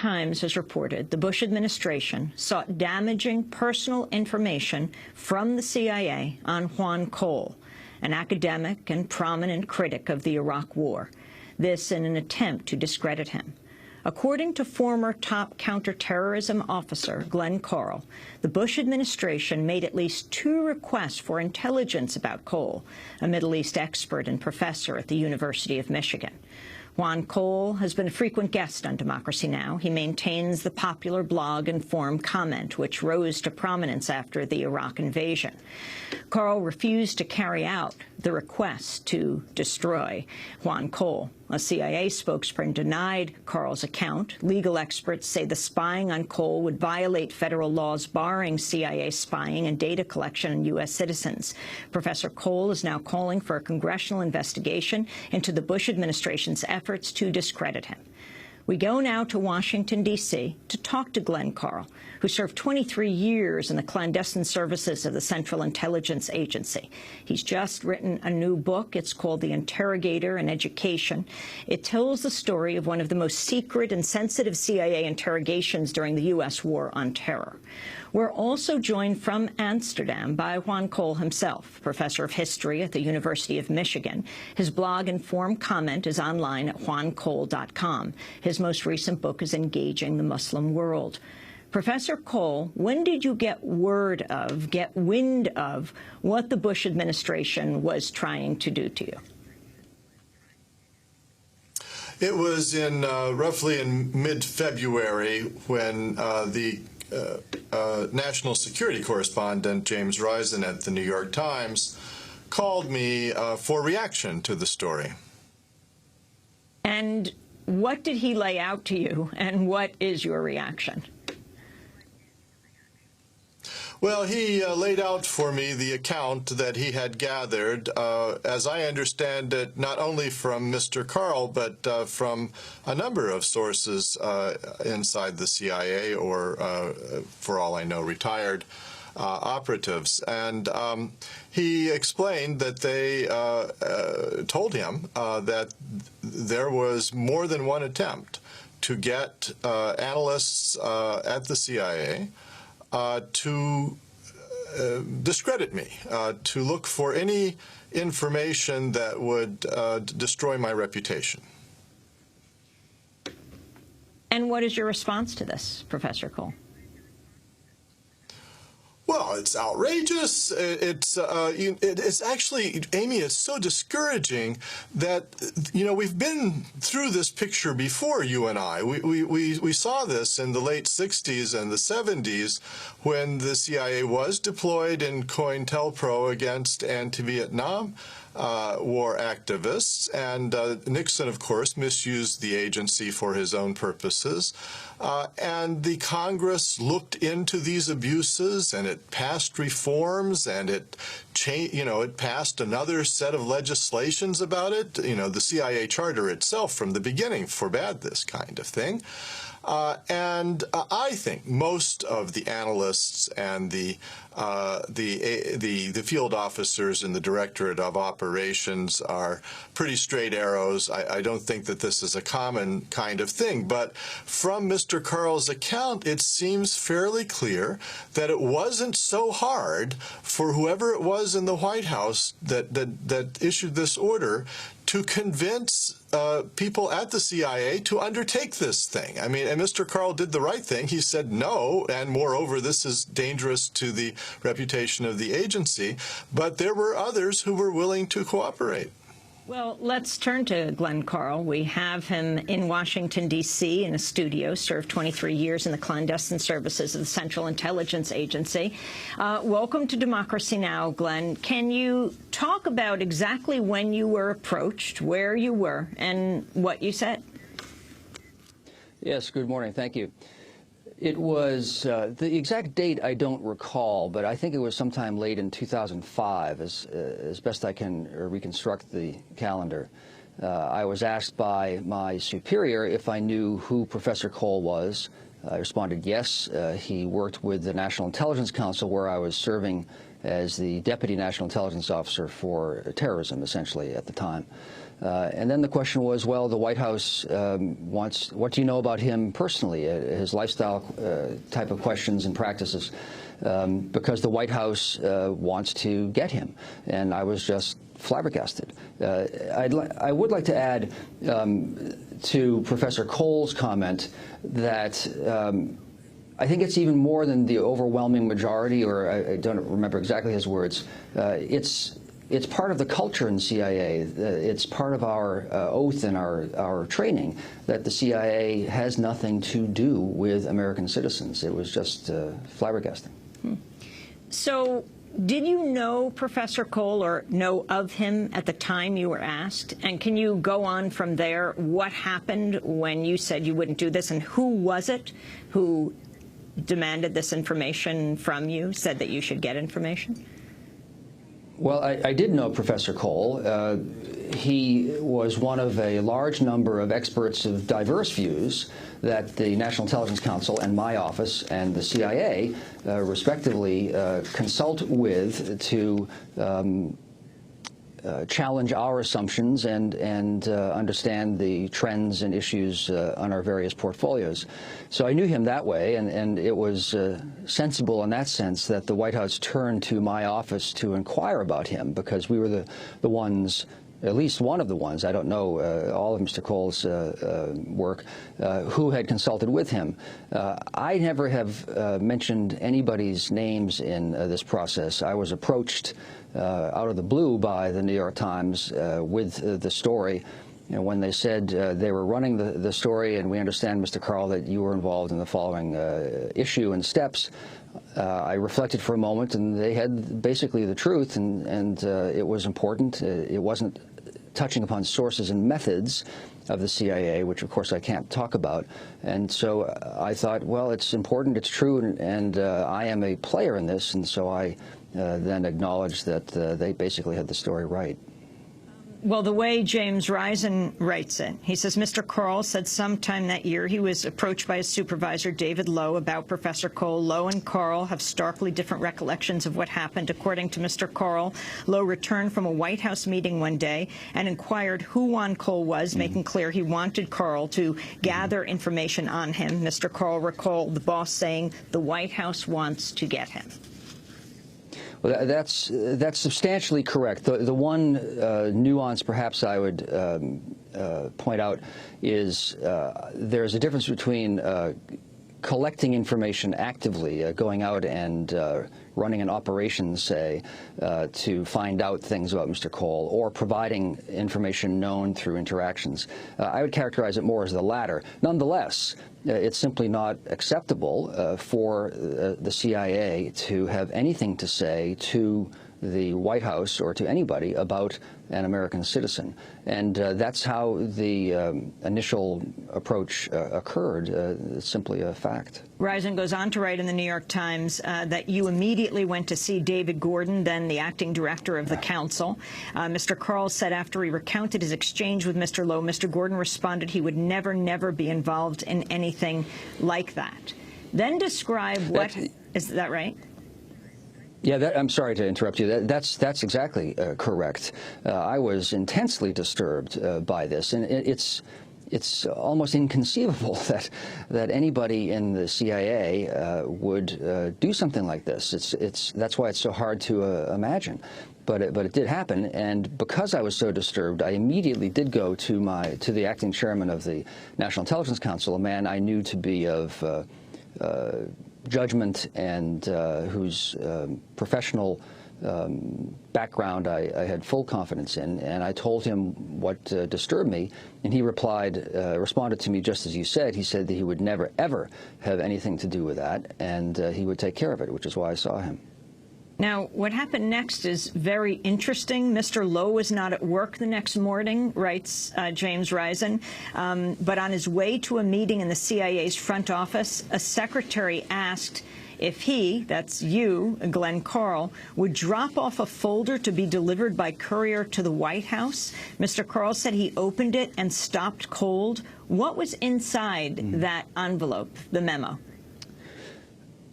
Times has reported the Bush administration sought damaging personal information from the CIA on Juan Cole, an academic and prominent critic of the Iraq War, this in an attempt to discredit him. According to former top counterterrorism officer Glenn Carle, the Bush administration made at least 2 requests for intelligence about Cole, a Middle East expert and professor at the University of Michigan. Juan Cole has been a frequent guest on Democracy Now! He maintains the popular blog and forum Comment, which rose to prominence after the Iraq invasion. Carle refused to carry out the request to destroy Juan Cole. A CIA spokesperson denied Carle's account. Legal experts say the spying on Cole would violate federal laws barring CIA spying and data collection on U.S. citizens. Professor Cole is now calling for a congressional investigation into the Bush administration's efforts to discredit him. We go now to Washington, D.C. to talk to Glenn Carle, who served 23 years in the clandestine services of the Central Intelligence Agency. He's just written a new book. It's called The Interrogator in Education. It tells the story of one of the most secret and sensitive CIA interrogations during the U.S. War on Terror. We're also joined from Amsterdam by Juan Cole himself, professor of history at the University of Michigan. His blog and forum Comment is online at juancole.com. His most recent book is Engaging the Muslim World. Professor Cole, when did you get wind of what the Bush administration was trying to do to you? It was roughly in mid-February when the national security correspondent James Risen at the New York Times called me for reaction to the story. And what did he lay out to you, and what is your reaction? Well, he laid out for me the account that he had gathered, as I understand it, not only from Mr. Carle, but from a number of sources inside the CIA or, for all I know, retired operatives. And he explained that they told him that there was more than one attempt to get analysts at the CIA to discredit me, to look for any information that would destroy my reputation. And what is your response to this, Professor Cole? Well, it's outrageous. It's actually, Amy, it's so discouraging that, you know, we've been through this picture before, you and I. We saw this in the late 60s and the 70s when the CIA was deployed in COINTELPRO against anti-Vietnam war activists, and Nixon, of course, misused the agency for his own purposes. And the Congress looked into these abuses, and it passed reforms, and it passed another set of legislations about it. You know, the CIA charter itself from the beginning forbade this kind of thing. And I think most of the analysts and the field officers in the Directorate of Operations are pretty straight arrows. I don't think that this is a common kind of thing. But from Mr. Carle's account, it seems fairly clear that it wasn't so hard for whoever it was in the White House that issued this order to convince people at the CIA to undertake this thing. I mean, and Mr. Carle did the right thing. He said no, and moreover, this is dangerous to the reputation of the agency. But there were others who were willing to cooperate. Well, let's turn to Glenn Carle. We have him in Washington, D.C. in a studio, served 23 years in the clandestine services of the Central Intelligence Agency. Welcome to Democracy Now!, Glenn. Can you talk about exactly when you were approached, where you were, and what you said? Yes, good morning. Thank you. It was, the exact date I don't recall, but I think it was sometime late in 2005, as best I can reconstruct the calendar. I was asked by my superior if I knew who Professor Cole was. I responded yes. He worked with the National Intelligence Council, where I was serving as the Deputy National Intelligence Officer for terrorism, essentially, at the time. And then the question was, well, the White House wants, what do you know about him personally, his lifestyle type of questions and practices, because the White House wants to get him. And I was just flabbergasted. I would like to add to Professor Cole's comment that I think it's even more than the overwhelming majority, or I don't remember exactly his words. It's part of the culture in CIA. It's part of our oath and our training that the CIA has nothing to do with American citizens. It was just flabbergasting. So did you know Professor Cole or know of him at the time you were asked? And can you go on from there? What happened when you said you wouldn't do this, and who was it who demanded this information from you, said that you should get information? Well, I did know Professor Cole. He was one of a large number of experts of diverse views that the National Intelligence Council and my office and the CIA, respectively, consult with to challenge our assumptions and understand the trends and issues on our various portfolios. So I knew him that way, and it was sensible in that sense that the White House turned to my office to inquire about him, because we were the ones, at least one of the ones, I don't know all of Mr. Cole's work, who had consulted with him. I never have mentioned anybody's names in this process. I was approached out of the blue by the New York Times with the story. You know, when they said they were running the story, and we understand, Mr. Carle, that you were involved in the following issue and steps, I reflected for a moment, and they had basically the truth, and it was important. It wasn't touching upon sources and methods of the CIA, which of course I can't talk about. And so I thought, well, it's important, it's true, and I am a player in this, and so I then acknowledged that they basically had the story right. Well, the way James Risen writes it, he says, Mr. Carle said sometime that year he was approached by his supervisor, David Lowe, about Professor Cole. Lowe and Carle have starkly different recollections of what happened. According to Mr. Carle, Lowe returned from a White House meeting one day and inquired who Juan Cole was, making clear he wanted Carle to gather information on him. Mr. Carle recalled the boss saying the White House wants to get him. Well, that's substantially correct. The one nuance perhaps I would point out is there's a difference between collecting information actively, going out and running an operation, say, to find out things about Mr. Cole, or providing information known through interactions. I would characterize it more as the latter. Nonetheless, it's simply not acceptable for the CIA to have anything to say to the White House or to anybody about an American citizen. And that's how the initial approach occurred. It's simply a fact. Risen goes on to write in the New York Times that you immediately went to see David Gordon, then the acting director of the council. Mr. Carle said after he recounted his exchange with Mr. Lowe, Mr. Gordon responded he would never, never be involved in anything like that. Then describe what... Is that right? Yeah, I'm sorry to interrupt you. That's exactly correct. I was intensely disturbed by this, and it's almost inconceivable that anybody in the CIA would do something like this. That's why it's so hard to imagine. But it did happen, and because I was so disturbed, I immediately did go to the acting chairman of the National Intelligence Council, a man I knew to be of judgment and whose professional background I had full confidence in, and I told him what disturbed me, and he responded to me just as you said. He said that he would never, ever have anything to do with that, and he would take care of it, which is why I saw him. Now, what happened next is very interesting. Mr. Lowe was not at work the next morning, writes James Risen, but on his way to a meeting in the CIA's front office, a secretary asked if he, that's you, Glenn Carle, would drop off a folder to be delivered by courier to the White House. Mr. Carle said he opened it and stopped cold. What was inside that envelope, the memo?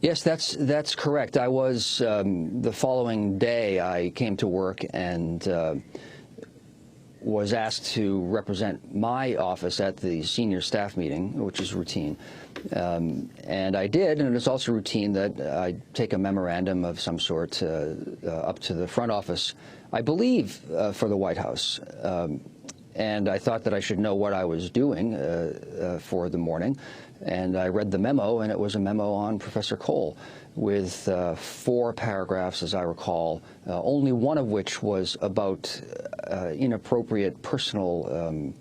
Yes, that's correct. I was, the following day I came to work, and was asked to represent my office at the senior staff meeting, which is routine. And I did, and it's also routine that I take a memorandum of some sort up to the front office, I believe, for the White House. And I thought that I should know what I was doing for the morning. And I read the memo, and it was a memo on Professor Cole with 4 paragraphs, as I recall, only one of which was about inappropriate personal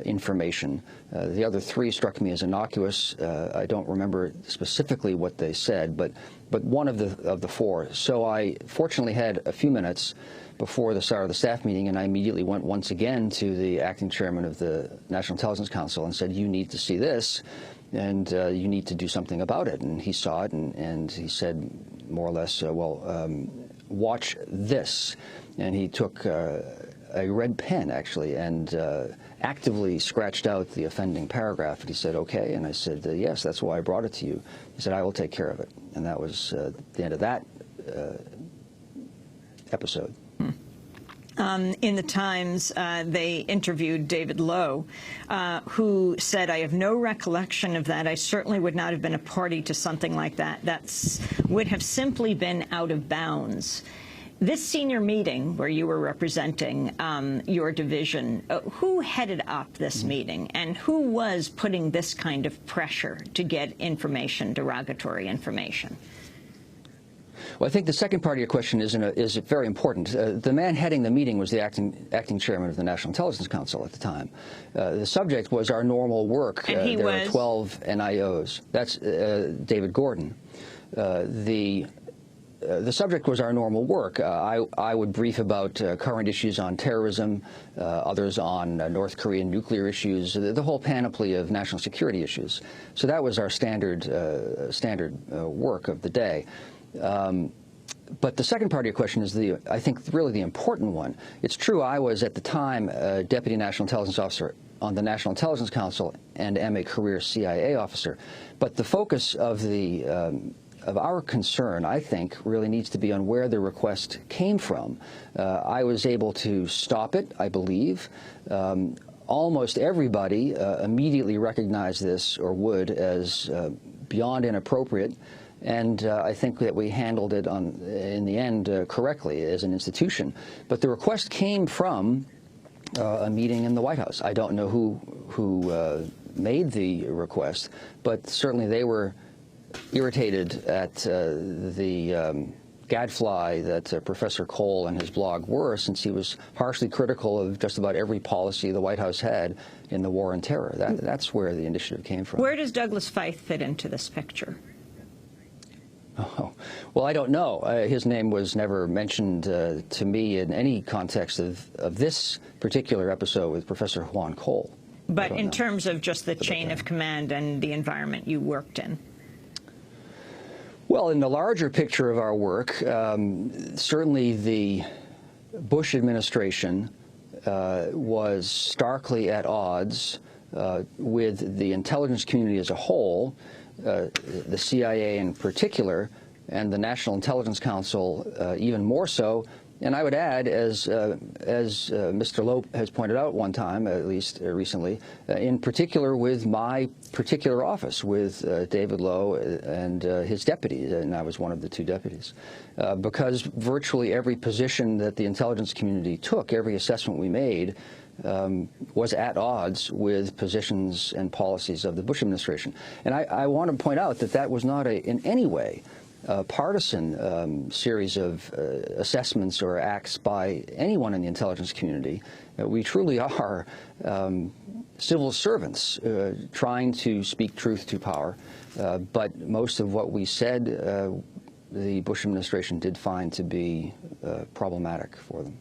information. The other 3 struck me as innocuous. I don't remember specifically what they said, but one of the 4. So I fortunately had a few minutes before the start of the staff meeting, and I immediately went once again to the acting chairman of the National Intelligence Council and said, "You need to see this, and you need to do something about it." And he saw it, and he said, more or less, watch this. And he took a red pen, actually, and actively scratched out the offending paragraph. And he said, "Okay." And I said, "Yes, that's why I brought it to you." He said, "I will take care of it." And that was the end of that episode. In the Times, they interviewed David Lowe, who said, "I have no recollection of that. I certainly would not have been a party to something like that. That would have simply been out of bounds." This senior meeting where you were representing your division, who headed up this meeting, and who was putting this kind of pressure to get information, derogatory information? Well, I think the second part of your question is very important. The man heading the meeting was the acting chairman of the National Intelligence Council at the time. The subject was our normal work. And he there was? are 12 NIOs. That's David Gordon. The subject was our normal work. I would brief about current issues on terrorism, others on North Korean nuclear issues, the whole panoply of national security issues. So that was our standard work of the day. But the second part of your question is, I think, really the important one. It's true I was, at the time, a Deputy National Intelligence Officer on the National Intelligence Council and am a career CIA officer. But the focus of our concern, I think, really needs to be on where the request came from. I was able to stop it, I believe. Almost everybody immediately recognized this, or would, as beyond inappropriate. And I think that we handled it in the end correctly as an institution. But the request came from a meeting in the White House. I don't know who made the request, but certainly they were irritated at the gadfly that Professor Cole and his blog were, since he was harshly critical of just about every policy the White House had in the war on terror. That's where the initiative came from. Where does Douglas Feith fit into this picture? Oh, well, I don't know. His name was never mentioned to me in any context of this particular episode with Professor Juan Cole. But in terms of just the chain of command and the environment you worked in? Well, in the larger picture of our work, certainly the Bush administration was starkly at odds with the intelligence community as a whole, the CIA in particular, and the National Intelligence Council even more so. And I would add, as Mr. Lowe has pointed out one time, at least recently, in particular with my particular office, with David Lowe and his deputies, and I was one of the 2 deputies, because virtually every position that the intelligence community took, every assessment we made, was at odds with positions and policies of the Bush administration. And I want to point out that that was not in any way a partisan series of assessments or acts by anyone in the intelligence community. We truly are civil servants trying to speak truth to power, but most of what we said the Bush administration did find to be problematic for them.